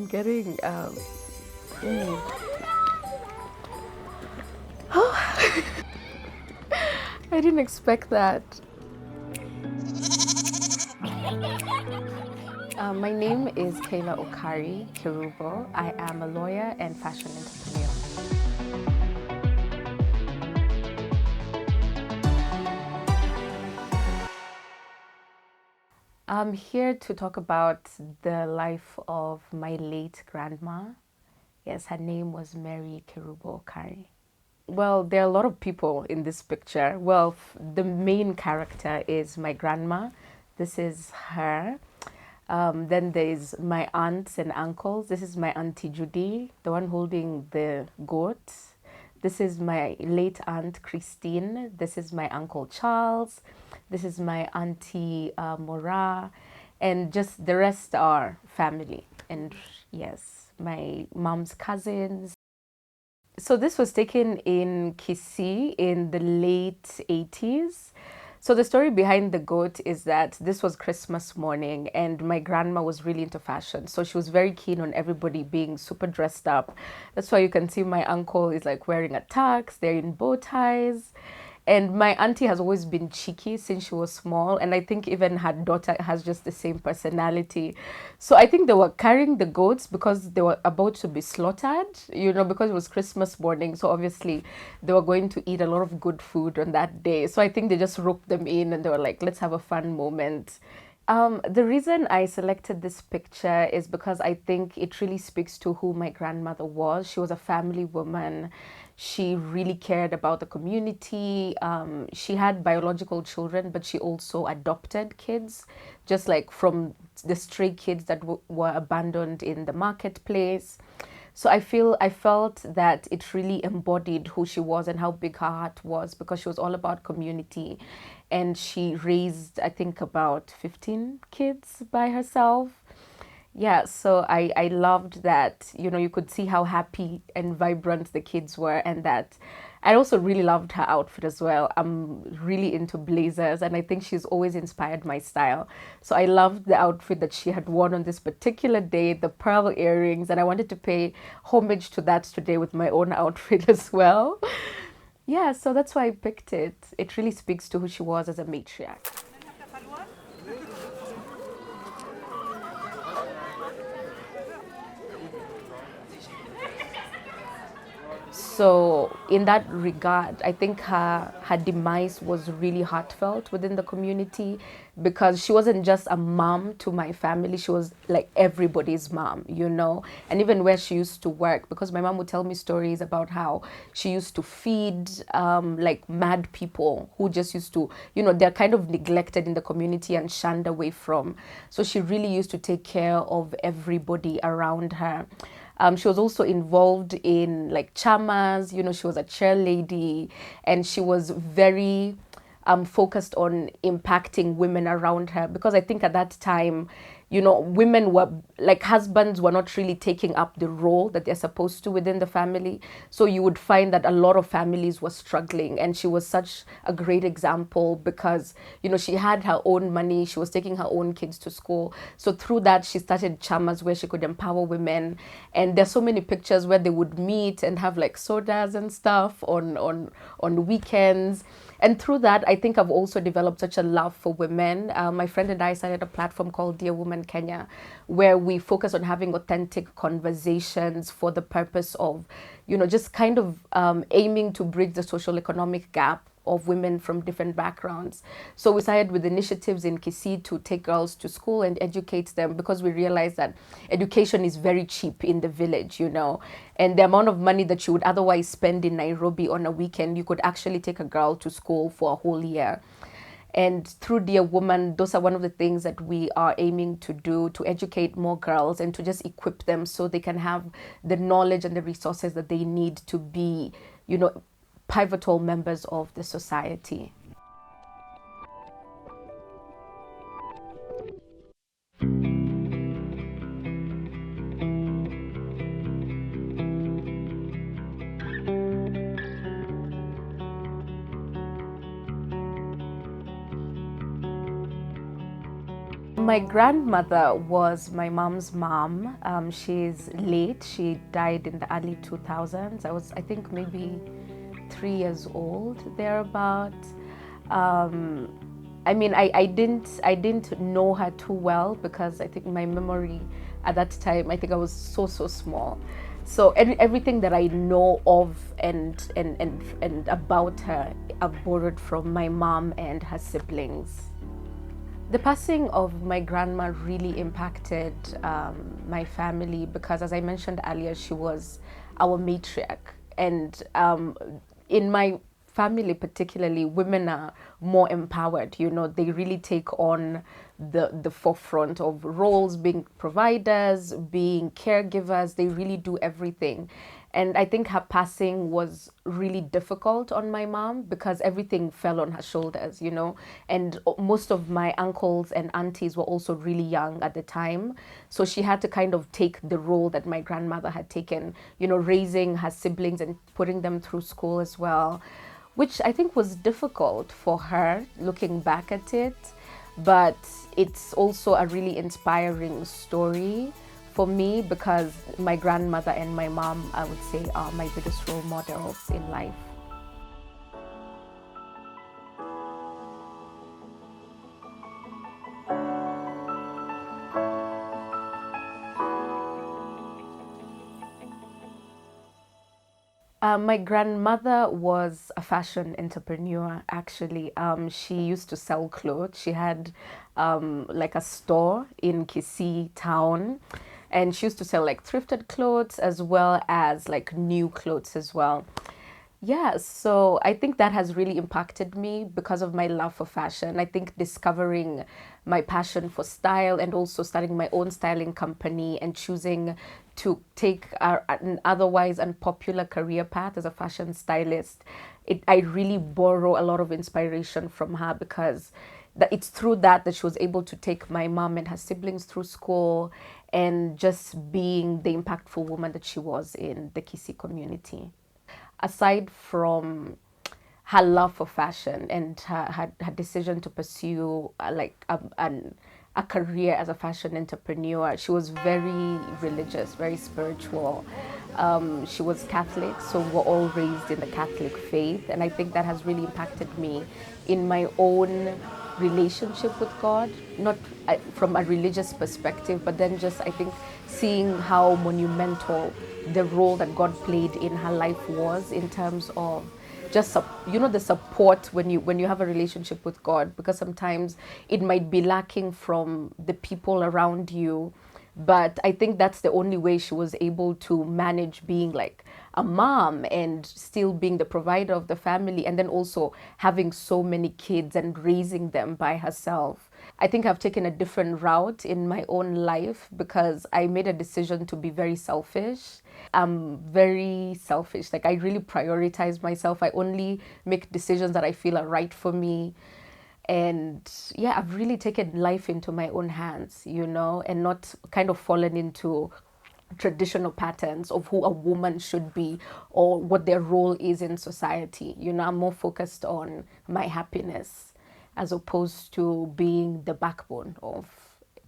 getting I didn't expect that. My name is Keillah Okari Kerubo. I am a lawyer and fashion entrepreneur. I'm here to talk about the life of my late grandma. Yes, her name was Mary Kerubo Okari. Well, there are a lot of people in this picture. Well, the main character is my grandma. This is her. Then there's my aunts and uncles. This is my auntie Judy, the one holding the goat. This is my late aunt Christine. This is my uncle Charles. This is my auntie Mora. And just the rest are family. And yes, my mom's cousins. So this was taken in Kisii in the late 80s. So the story behind the goat is that this was Christmas morning and my grandma was really into fashion. So she was very keen on everybody being super dressed up. That's why you can see my uncle is like wearing a tux, they're in bow ties. And my auntie has always been cheeky since she was small. And I think even her daughter has just the same personality. So I think they were carrying the goats because they were about to be slaughtered, because it was Christmas morning. So obviously they were going to eat a lot of good food on that day. So I think they just roped them in and they were like, let's have a fun moment. The reason I selected this picture is because I think it really speaks to who my grandmother was. She was a family woman. She really cared about the community. She had biological children, but she also adopted kids, just like from the stray kids that were abandoned in the marketplace. So I felt that it really embodied who she was and how big her heart was because she was all about community. And she raised, I think, about 15 kids by herself. Yeah, so I loved that, you could see how happy and vibrant the kids were, and that I also really loved her outfit as well. I'm really into blazers, and I think she's always inspired my style. So I loved the outfit that she had worn on this particular day, the pearl earrings, and I wanted to pay homage to that today with my own outfit as well. Yeah, so that's why I picked it. It really speaks to who she was as a matriarch. So in that regard, I think her demise was really heartfelt within the community because she wasn't just a mom to my family, she was like everybody's mom. And even where she used to work, because my mom would tell me stories about how she used to feed like mad people who just used to, they're kind of neglected in the community and shunned away from. So she really used to take care of everybody around her. She was also involved in like chamas, she was a chair lady, and she was very focused on impacting women around her because I think at that time, women were like husbands were not really taking up the role that they're supposed to within the family. So you would find that a lot of families were struggling, and she was such a great example because, she had her own money, she was taking her own kids to school. So through that, she started chamas where she could empower women. And there's so many pictures where they would meet and have like sodas and stuff on weekends. And through that, I think I've also developed such a love for women. My friend and I started a platform called Dear Woman Kenya, where we focus on having authentic conversations for the purpose of, just kind of aiming to bridge the social economic gap of women from different backgrounds. So we started with initiatives in Kisii to take girls to school and educate them because we realized that education is very cheap in the village, and the amount of money that you would otherwise spend in Nairobi on a weekend, you could actually take a girl to school for a whole year. And through Dear Woman, those are one of the things that we are aiming to do, to educate more girls and to just equip them so they can have the knowledge and the resources that they need to be, pivotal members of the society. My grandmother was my mom's mom. She's late. She died in the early 2000s. I think, maybe 3 years old, thereabout. Um, I mean, I didn't know her too well because I think my memory at that time, I think I was so small. So everything that I know of and about her, I've borrowed from my mom and her siblings. The passing of my grandma really impacted my family because, as I mentioned earlier, she was our matriarch. And in my family, particularly, women are more empowered. They really take on the forefront of roles, being providers, being caregivers. They really do everything. And I think her passing was really difficult on my mom because everything fell on her shoulders. And most of my uncles and aunties were also really young at the time. So she had to kind of take the role that my grandmother had taken, raising her siblings and putting them through school as well, which I think was difficult for her looking back at it. But it's also a really inspiring story for me because my grandmother and my mom, I would say, are my biggest role models in life. My grandmother was a fashion entrepreneur, actually. She used to sell clothes. She had like a store in Kisii town, and she used to sell like thrifted clothes as well as like new clothes as well. Yeah, so I think that has really impacted me because of my love for fashion. I think discovering my passion for style and also starting my own styling company and choosing to take an otherwise unpopular career path as a fashion stylist, I really borrow a lot of inspiration from her because it's through that she was able to take my mom and her siblings through school and just being the impactful woman that she was in the Kisii community. Aside from her love for fashion and her decision to pursue a career as a fashion entrepreneur, she was very religious, very spiritual. She was Catholic, so we're all raised in the Catholic faith, and I think that has really impacted me in my own relationship with God, not from a religious perspective, but then just I think seeing how monumental the role that God played in her life was in terms of just the support when you have a relationship with God, because sometimes it might be lacking from the people around you. But I think that's the only way she was able to manage being like a mom and still being the provider of the family, and then also having so many kids and raising them by herself. I think I've taken a different route in my own life because I made a decision to be very selfish. I'm very selfish. Like, I really prioritize myself. I only make decisions that I feel are right for me. And yeah, I've really taken life into my own hands, and not kind of fallen into traditional patterns of who a woman should be or what their role is in society. I'm more focused on my happiness as opposed to being the backbone of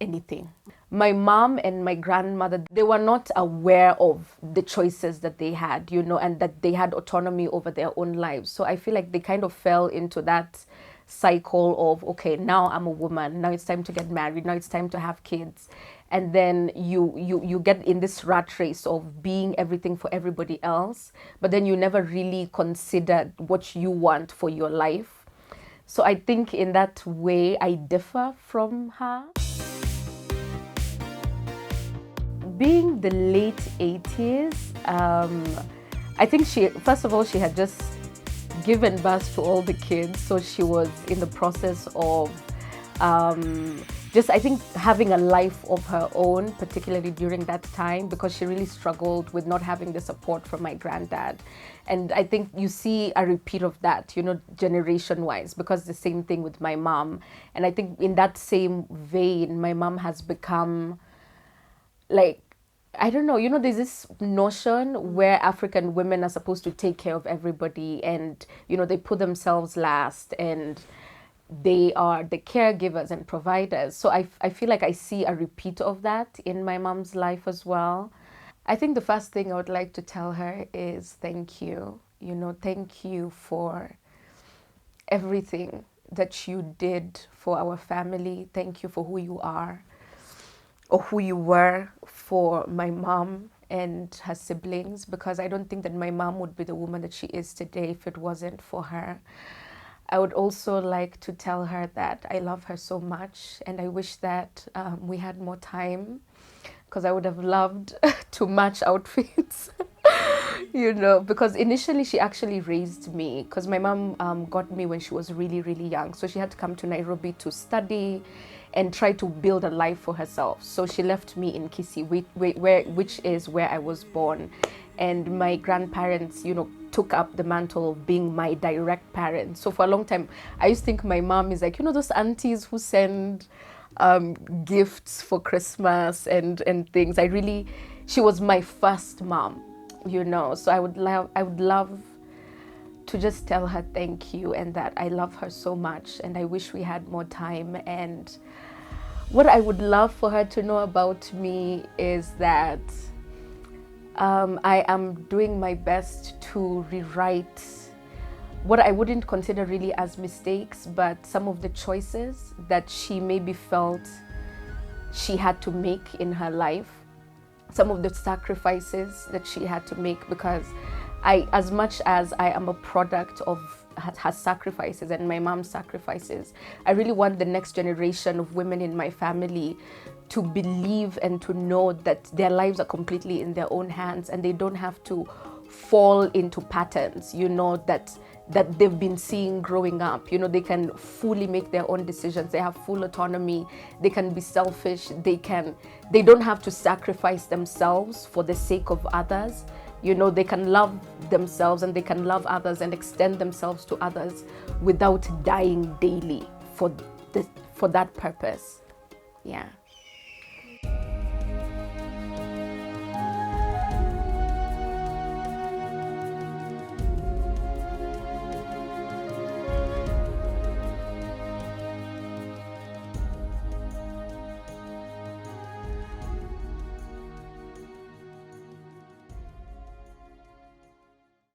anything. My mom and my grandmother, they were not aware of the choices that they had, and that they had autonomy over their own lives. So I feel like they kind of fell into that cycle of, okay, now I'm a woman, now it's time to get married, now it's time to have kids. And then you get in this rat race of being everything for everybody else, but then you never really consider what you want for your life. So I think in that way I differ from her. Being the late 80s, I think first of all, she had just given birth to all the kids. So she was in the process of just, I think, having a life of her own, particularly during that time, because she really struggled with not having the support from my granddad. And I think you see a repeat of that, generation wise, because the same thing with my mom. And I think in that same vein, my mom has become like, I don't know, there's this notion where African women are supposed to take care of everybody and, they put themselves last. And they are the caregivers and providers. So I feel like I see a repeat of that in my mom's life as well. I think the first thing I would like to tell her is thank you. You know, thank you for everything that you did for our family. Thank you for who you are or who you were for my mom and her siblings, because I don't think that my mom would be the woman that she is today if it wasn't for her. I would also like to tell her that I love her so much and I wish that we had more time, because I would have loved to match outfits. You know, because initially she actually raised me, because my mom got me when she was really, really young. So she had to come to Nairobi to study and try to build a life for herself. So she left me in Kisii, which is where I was born. And my grandparents, you know, took up the mantle of being my direct parents. So for a long time, I used to think my mom is like, you know, those aunties who send gifts for Christmas and things. She was my first mom, you know. So I would love to just tell her thank you and that I love her so much and I wish we had more time. And what I would love for her to know about me is that I am doing my best to rewrite what I wouldn't consider really as mistakes, but some of the choices that she maybe felt she had to make in her life, some of the sacrifices that she had to make, because as much as I am a product of her sacrifices and my mom's sacrifices, I really want the next generation of women in my family to believe and to know that their lives are completely in their own hands and they don't have to fall into patterns, you know, that they've been seeing growing up. You know, they can fully make their own decisions. They have full autonomy. They can be selfish. They don't have to sacrifice themselves for the sake of others. You know, they can love themselves and they can love others and extend themselves to others without dying daily for that purpose. Yeah.